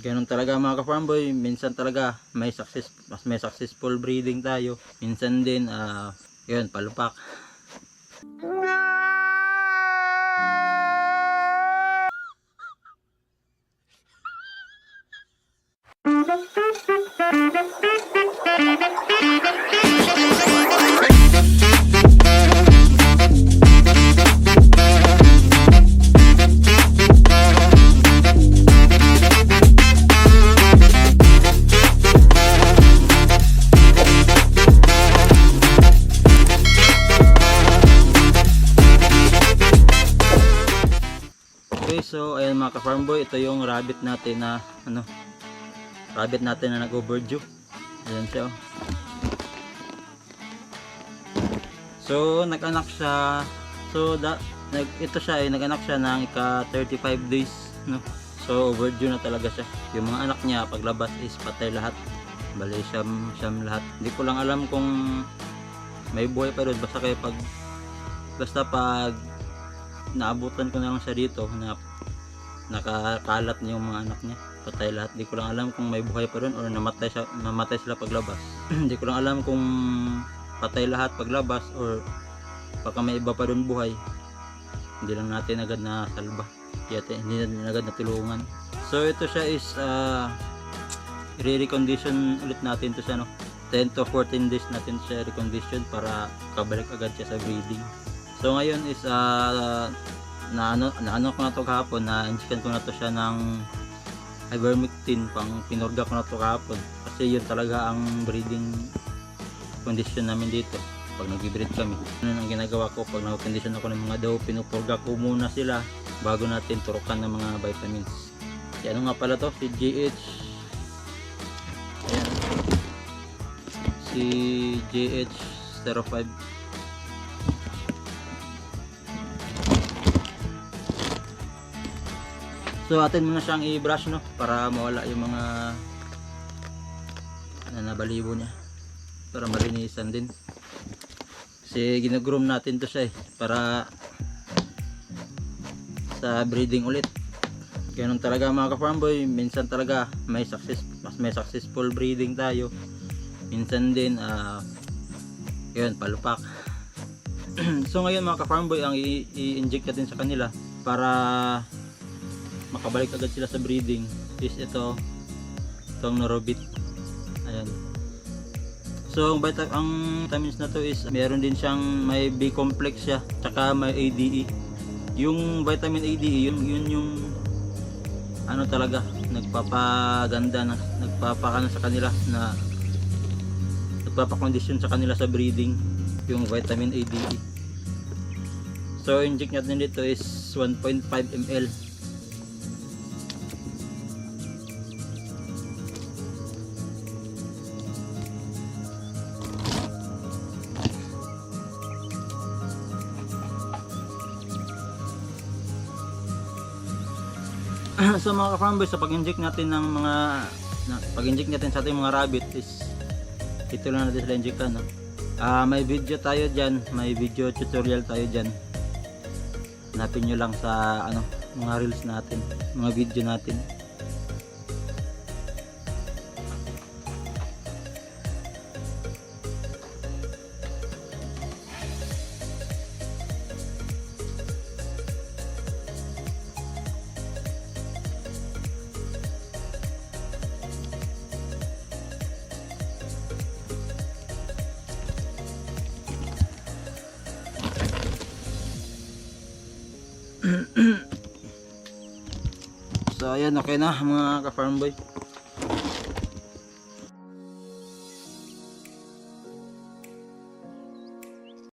Ganun talaga mga ka-farm boy, minsan talaga mas may successful breeding tayo. Minsan din yun, palupak. Okay, so ayan mga ka-farm boy, ito yung rabbit natin na nag-overdue. Ayan siya, oh. So nag-anak siya. So ito siya ay nag-anak siya ng ika 35 days, no. So overdue na talaga siya. Yung mga anak niya paglabas is patay lahat. Bali siyam lahat. Hindi ko lang alam kung may buhay pa doon, basta pag naabutan ko na lang siya dito na nakakalat niya yung mga anak niya, patay lahat. Di ko lang alam kung may buhay pa rin o namatay sila paglabas. Di ko lang alam kung patay lahat paglabas or baka may iba pa rin buhay, hindi lang natin agad na salba, hindi natin agad natulungan. So ito siya is re-recondition ulit natin to siya, no. 10 to 14 days natin siya recondition para kabalik agad siya sa breeding. So ngayon is naano ko na to kahapon, na-injectan ko na to siya ng ivermectin, pinurga ko na to kahapon kasi yun talaga ang breeding condition namin dito pag nag-breed kami. Ano ang ginagawa ko pag nag-condition ako ng mga daw, pinupurga ko muna sila bago natin turukan ng mga vitamins. Si ano nga pala to, si GH, ayan, si GH05. So atin muna siyang i-brush, no, para mawala yung mga nabalibo niya, para malinisan din. Kasi ginagroom natin to siya para sa breeding ulit. Ganun talaga mga ka-farm boy, minsan talaga mas may successful breeding tayo. Minsan din yun, palupak. So ngayon mga ka-farm boy, ang i-inject natin sa kanila para makabalik agad sila sa breeding is itong Norobit. Ayan. So ang vitamins na to is meron din siyang, may B complex siya, tsaka may ADE. Yung vitamin ADE, yun yung ano talaga, nagpapaganda, nagpapakano sa kanila, na nagpapakondisyon sa kanila sa breeding, yung vitamin ADE. So inject natin dito is 1.5 ml. So mga ka-farm boys, sa pag-inject natin sa ating mga rabbit is ito lang natin sila injectan, no? May video tayo dyan, may video tutorial tayo dyan. Hanapin nyo lang sa mga reels natin, mga video natin. So ayan, okay na mga ka-farm boy.